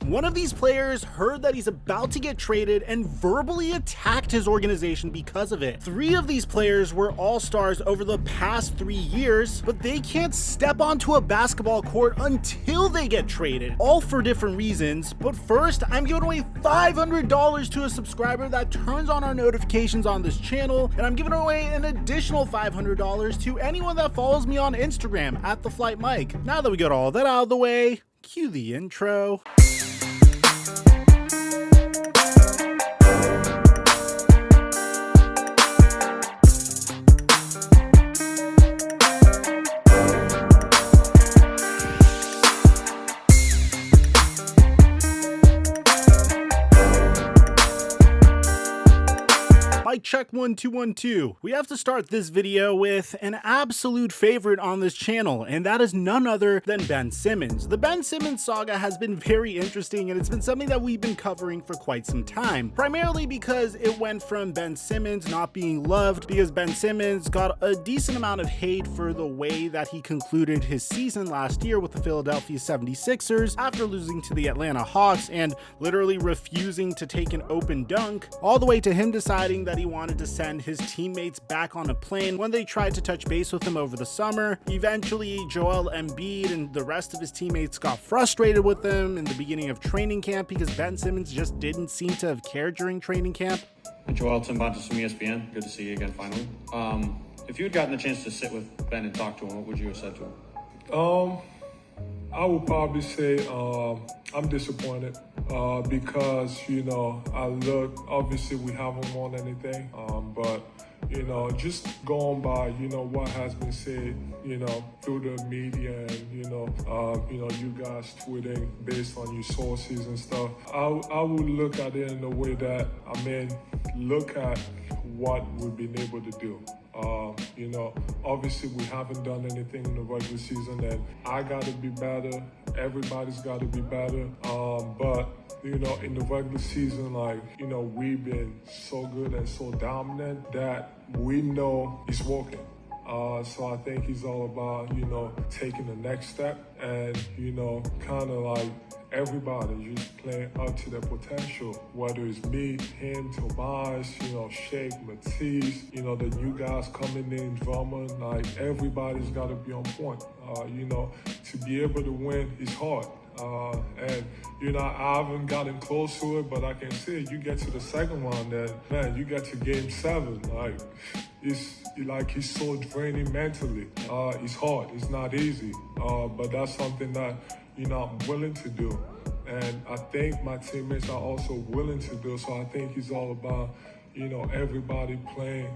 One of these players heard that he's about to get traded and verbally attacked his organization because of it. 3 of these players were all-stars over the past 3 years, but they can't step onto a basketball court until they get traded, all for different reasons. But first, I'm giving away $500 to a subscriber that turns on our notifications on this channel, and I'm giving away an additional $500 to anyone that follows me on Instagram at TheFlightMike. Now that we got all that out of the way, cue the intro. Mic check 1 2 1 2. We have to start this video with an absolute favorite on this channel, and that is none other than Ben Simmons. The Ben Simmons saga has been very interesting, and it's been something that we've been covering for quite some time, primarily because it went from Ben Simmons not being loved because Ben Simmons got a decent amount of hate for the way that he concluded his season last year with the Philadelphia 76ers after losing to the Atlanta Hawks and literally refusing to take an open dunk, all the way to him deciding that he wanted to send his teammates back on a plane when they tried to touch base with him over the summer. Eventually, Joel Embiid and the rest of his teammates got frustrated with him in the beginning of training camp because Ben Simmons just didn't seem to have cared during training camp. Joel, Tim Bontis from ESPN. Good to see you again finally. If you had gotten the chance to sit with Ben and talk to him, what would you have said to him? I would probably say I'm disappointed because, I look, obviously we haven't won anything, but, just going by, what has been said, through the media and, you guys tweeting based on your sources and stuff, I would look at it in a way that, look at what we've been able to do. Obviously we haven't done anything in the regular season, and I got to be better. Everybody's got to be better. But, in the regular season, we've been so good and so dominant that we know it's working. So I think he's all about, taking the next step and, kind of like everybody just playing up to their potential, whether it's me, him, Tobias, Shake, Matisse, the new guys coming in, Drummond, everybody's got to be on point. To be able to win is hard. And, I haven't gotten close to it, but I can see you get to the second round, then, man, you get to game 7. It's so draining mentally. It's hard. It's not easy. But that's something that, I'm willing to do. And I think my teammates are also willing to do. So I think it's all about, everybody playing,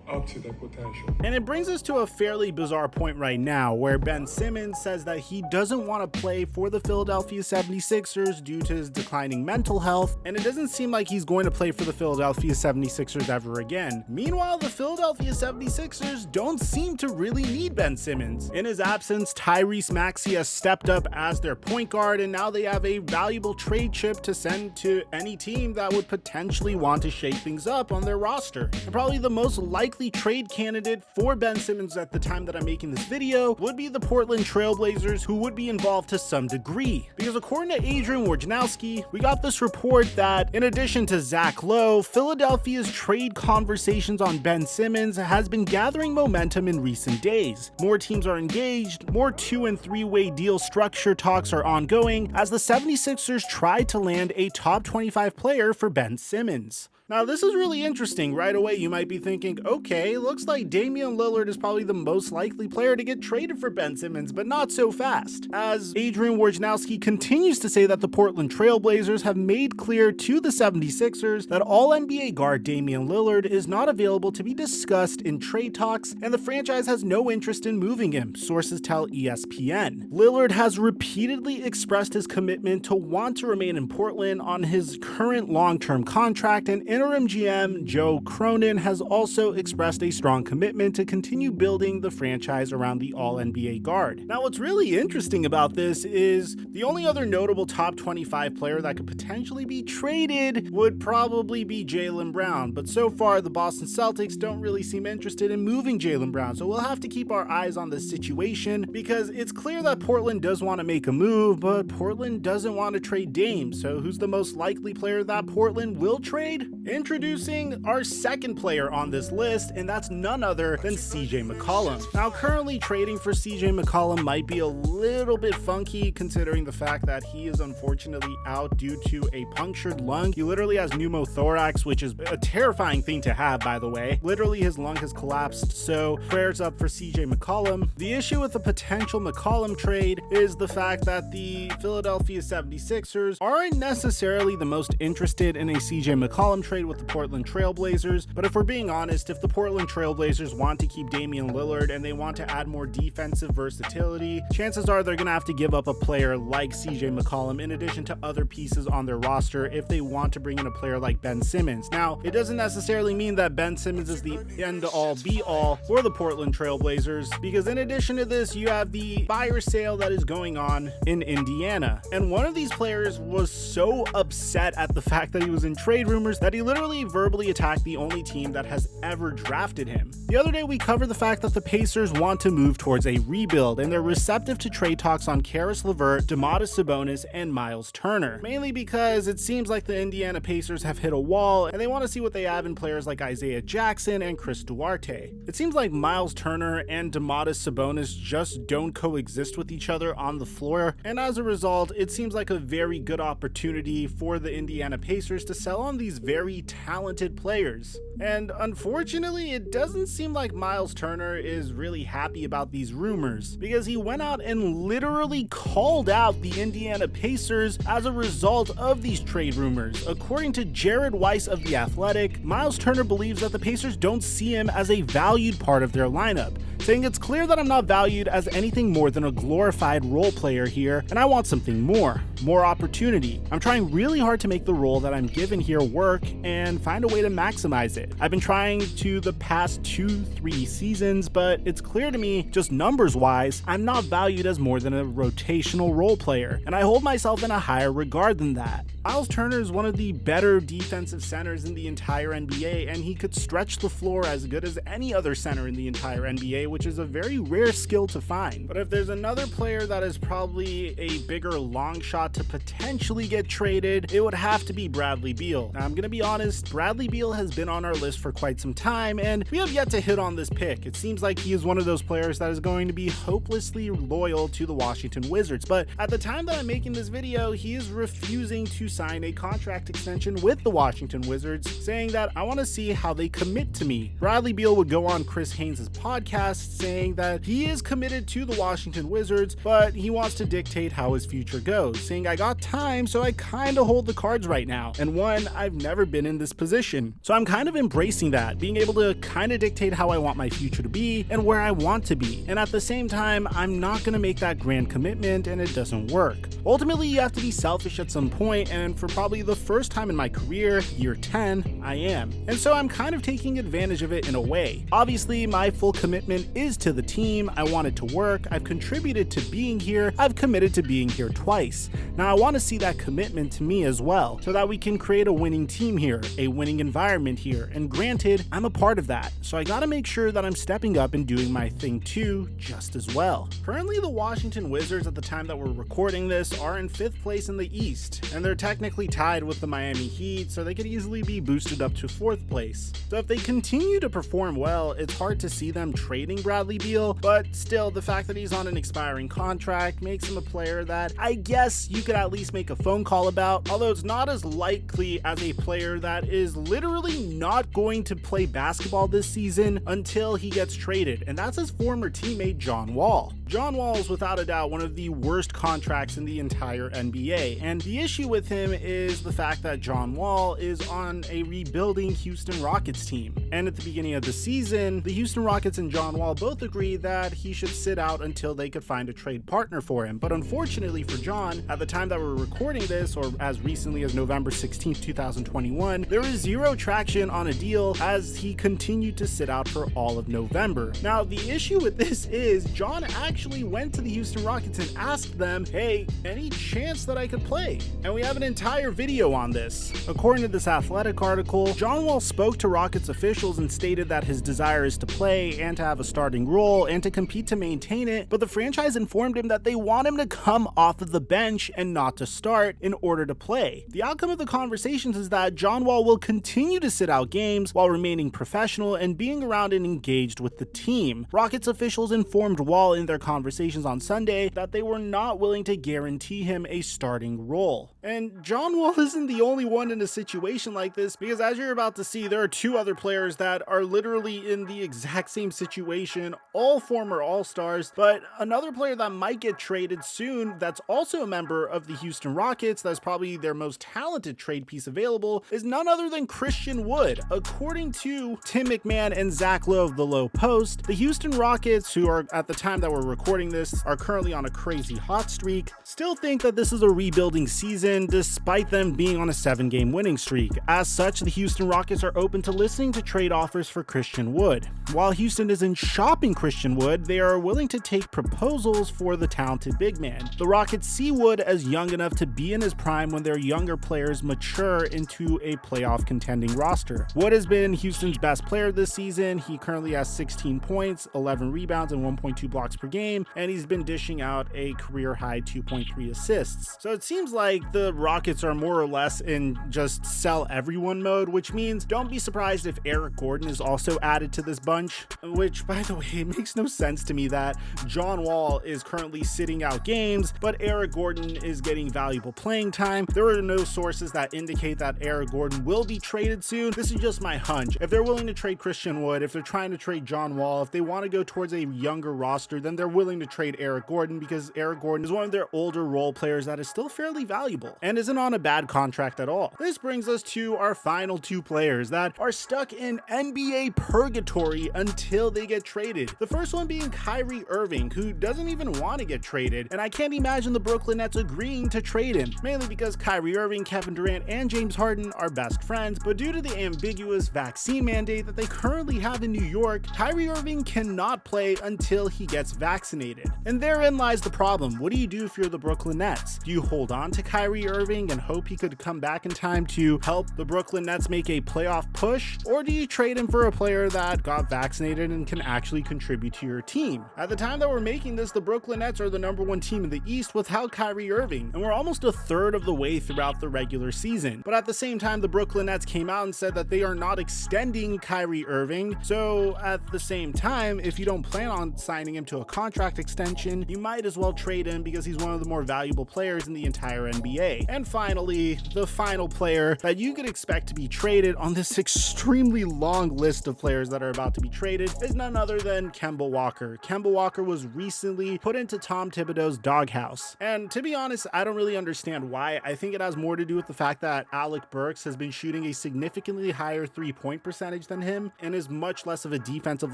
up to their potential. And it brings us to a fairly bizarre point right now where Ben Simmons says that he doesn't want to play for the Philadelphia 76ers due to his declining mental health, and it doesn't seem like he's going to play for the Philadelphia 76ers ever again. Meanwhile, the Philadelphia 76ers don't seem to really need Ben Simmons. In his absence, Tyrese Maxey has stepped up as their point guard, and now they have a valuable trade chip to send to any team that would potentially want to shake things up on their roster. And probably the most likely trade candidate for Ben Simmons at the time that I'm making this video would be the Portland Trail Blazers, who would be involved to some degree. Because according to Adrian Wojnarowski, we got this report that in addition to Zach Lowe, Philadelphia's trade conversations on Ben Simmons has been gathering momentum in recent days. More teams are engaged, more 2- and 3-way deal structure talks are ongoing as the 76ers try to land a top 25 player for Ben Simmons. Now, this is really interesting. Right away, you might be thinking, okay, looks like Damian Lillard is probably the most likely player to get traded for Ben Simmons, but not so fast. As Adrian Wojnarowski continues to say that the Portland Trail Blazers have made clear to the 76ers that All-NBA guard Damian Lillard is not available to be discussed in trade talks, and the franchise has no interest in moving him, sources tell ESPN. Lillard has repeatedly expressed his commitment to want to remain in Portland on his current long-term contract, and in interim GM Joe Cronin has also expressed a strong commitment to continue building the franchise around the All-NBA guard. Now, what's really interesting about this is the only other notable top 25 player that could potentially be traded would probably be Jaylen Brown, but so far the Boston Celtics don't really seem interested in moving Jaylen Brown, so we'll have to keep our eyes on this situation because it's clear that Portland does want to make a move, but Portland doesn't want to trade Dame, so who's the most likely player that Portland will trade? Introducing our second player on this list, and that's none other than CJ McCollum. Now, currently trading for CJ McCollum might be a little bit funky considering the fact that he is unfortunately out due to a punctured lung. He literally has pneumothorax, which is a terrifying thing to have, by the way. Literally, his lung has collapsed, so prayers up for CJ McCollum. The issue with the potential McCollum trade is the fact that the Philadelphia 76ers aren't necessarily the most interested in a CJ McCollum trade with the Portland Trailblazers, but if we're being honest, if the Portland Trailblazers want to keep Damian Lillard and they want to add more defensive versatility, chances are they're going to have to give up a player like CJ McCollum in addition to other pieces on their roster if they want to bring in a player like Ben Simmons. Now, it doesn't necessarily mean that Ben Simmons is the end-all be-all for the Portland Trailblazers, because in addition to this, you have the fire sale that is going on in Indiana. And one of these players was so upset at the fact that he was in trade rumors that he literally verbally attacked the only team that has ever drafted him. The other day, we covered the fact that the Pacers want to move towards a rebuild, and they're receptive to trade talks on Caris LeVert, Domantas Sabonis, and Miles Turner, mainly because it seems like the Indiana Pacers have hit a wall and they want to see what they have in players like Isaiah Jackson and Chris Duarte. It seems like Miles Turner and Domantas Sabonis just don't coexist with each other on the floor, and as a result, it seems like a very good opportunity for the Indiana Pacers to sell on these very talented players. And unfortunately, it doesn't seem like Miles Turner is really happy about these rumors, because he went out and literally called out the Indiana Pacers as a result of these trade rumors. According to Jared Weiss of The Athletic, Miles Turner believes that the Pacers don't see him as a valued part of their lineup, saying it's clear that I'm not valued as anything more than a glorified role player here, and I want something more opportunity. I'm trying really hard to make the role that I'm given here work and find a way to maximize it. I've been trying to the past 2-3 seasons, but it's clear to me, just numbers wise, I'm not valued as more than a rotational role player, and I hold myself in a higher regard than that. Miles Turner is one of the better defensive centers in the entire NBA, and he could stretch the floor as good as any other center in the entire NBA, which is a very rare skill to find. But if there's another player that is probably a bigger long shot to potentially get traded, it would have to be Bradley Beal. Now, I'm gonna be honest, Bradley Beal has been on our list for quite some time, and we have yet to hit on this pick. It seems like he is one of those players that is going to be hopelessly loyal to the Washington Wizards, but at the time that I'm making this video, he is refusing to sign a contract extension with the Washington Wizards, saying that I want to see how they commit to me. Bradley Beal would go on Chris Haynes' podcast saying that he is committed to the Washington Wizards, but he wants to dictate how his future goes, saying I got time, so I kind of hold the cards right now. And one, I've never been in this position, so I'm kind of embracing that, being able to kind of dictate how I want my future to be and where I want to be. And at the same time, I'm not going to make that grand commitment and it doesn't work. Ultimately, you have to be selfish at some point, and for probably the first time in my career, year 10, I am. And so I'm kind of taking advantage of it in a way. Obviously, my full commitment is to the team. I want it to work. I've contributed to being here. I've committed to being here twice. Now, I want to see that commitment to me as well, so that we can create a winning team here, a winning environment here. And granted, I'm a part of that, so I gotta make sure that I'm stepping up and doing my thing too, just as well. Currently, the Washington Wizards, at the time that we're recording this, are in 5th place in the East, and they're technically tied with the Miami Heat, so they could easily be boosted up to 4th place. So if they continue to perform well, it's hard to see them trading Bradley Beal, but still, the fact that he's on an expiring contract makes him a player that I guess you could at least make a phone call about, although it's not as likely as a player that is literally not going to play basketball this season until he gets traded, and that's his former teammate John Wall. John Wall is without a doubt one of the worst contracts in the entire NBA, and the issue with him is the fact that John Wall is on a rebuilding Houston Rockets team. And at the beginning of the season, the Houston Rockets and John Wall both agreed that he should sit out until they could find a trade partner for him. But unfortunately for John, at the time that we're recording this, or as recently as November 16, 2021, there is zero traction on a deal as he continued to sit out for all of November. Now, the issue with this is John actually went to the Houston Rockets and asked them, hey, any chance that I could play? And we have an entire video on this. According to this Athletic article, John Wall spoke to Rockets officials and stated that his desire is to play and to have a starting role and to compete to maintain it, but the franchise informed him that they want him to come off of the bench and not to start in order to play. The outcome of the conversations is that John Wall will continue to sit out games while remaining professional and being around and engaged with the team. Rockets officials informed Wall in their conversations on Sunday that they were not willing to guarantee him a starting role. And John Wall isn't the only one in a situation like this, because as you're about to see, there are two other players that are literally in the exact same situation, all former All-Stars, but another player that might get traded soon that's also a member of the Houston Rockets, that's probably their most talented trade piece available, is none other than Christian Wood. According to Tim McMahon and Zach Lowe of the Low Post, the Houston Rockets, who are at the time that we're recording this, are currently on a crazy hot streak, still think that this is a rebuilding season despite them being on a 7-game winning streak. As such, the Houston Rockets are open to listening to trade offers for Christian Wood. While Houston isn't shopping Christian Wood, they are willing to take proposals for the talented big man. The Rockets see Wood as young enough to be in his prime when their younger players mature into a playoff contending roster. Wood has been Houston's best player this season. He currently has 16 points, 11 rebounds, and 1.2 blocks per game, and he's been dishing out a career high 2.3 assists. So it seems like the Rockets are more or less in just sell everyone mode, which means don't be surprised if Eric Gordon is also added to this bunch, which, by the way, it makes no sense to me that John Wall is currently sitting out games, but Eric Gordon is getting valuable playing time. There are no sources that indicate that Eric Gordon will be traded soon. This is just my hunch. If they're willing to trade Christian Wood, if they're trying to trade John Wall, if they want to go towards a younger roster, then they're willing to trade Eric Gordon, because Eric Gordon is one of their older role players that is still fairly valuable and isn't on a bad contract at all. This brings us to our final two players that are stuck in NBA purgatory until they get traded. The first one being Kyrie Irving, who doesn't even want to get traded, and I can't imagine the Brooklyn Nets agreeing to trade him, mainly because Kyrie Irving, Kevin Durant, and James Harden are best friends, but due to the ambiguous vaccine mandate that they currently have in New York, Kyrie Irving cannot play until he gets vaccinated. And therein lies the problem. What do you do if you're the Brooklyn Nets? Do you hold on to Kyrie Irving and hope he could come back in time to help the Brooklyn Nets make a playoff push? Or do you trade him for a player that got vaccinated and can actually contribute to your team? At the time that we're making this, the Brooklyn Nets are the #1 team in the East without Kyrie Irving, and we're almost a third of the way throughout the regular season. But at the same time, the Brooklyn Nets came out and said that they are not extending Kyrie Irving. So at the same time, if you don't plan on signing him to a contract extension, you might as well trade him because he's one of the more valuable players in the entire NBA. And finally, the final player that you could expect to be traded on this extremely long list of players that are about to be traded is none other than Kemba Walker. Kemba Walker was recently put into Tom Thibodeau's doghouse. And to be honest, I don't really understand why. I think it has more to do with the fact that Alec Burks has been shooting a significantly higher three-point percentage than him and is much less of a defensive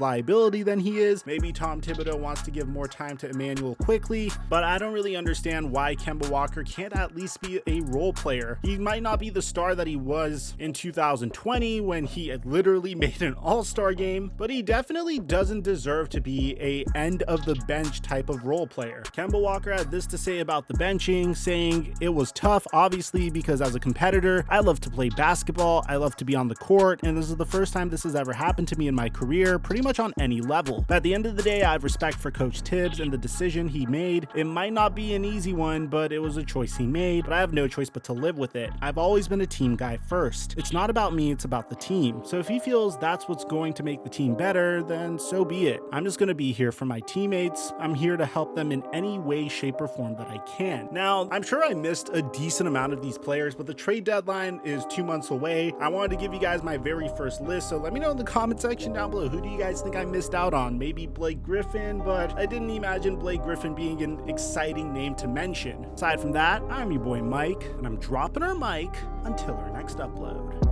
liability than he is. Maybe Tom Thibodeau wants to give more time to Emmanuel quickly, but I don't really understand why Kemba Walker can't at least be a role player. He might not be the star that he was in 2020 when he had literally made an all-star game, but he definitely doesn't deserve to be a end of the bench type of role player. Kemba Walker had this to say about the benching, saying it was tough, obviously, because as a competitor, I love to play basketball, I love to be on the court, and this is the first time this has ever happened to me in my career, pretty much on any level. But at the end of the day, I have respect for Coach Tibbs and the decision he made. It might not be an easy one, but it was a choice he made, but I have no choice but to live with it. I've always been a team guy first. It's not about me, it's about the team. So if he feels that's what's going to make the team better, then so be it. I'm just going to be here for my teammates. I'm here to help them in any way, shape, or form that I can. Now, I'm sure I missed a decent amount of these players, but the trade deadline is 2 months away. I wanted to give you guys my very first list, so let me know in the comment section down below, who do you guys think I missed out on? Maybe Blake Griffin, but didn't imagine Blake Griffin being an exciting name to mention. Aside from that, I'm your boy Mike, and I'm dropping our mic until our next upload.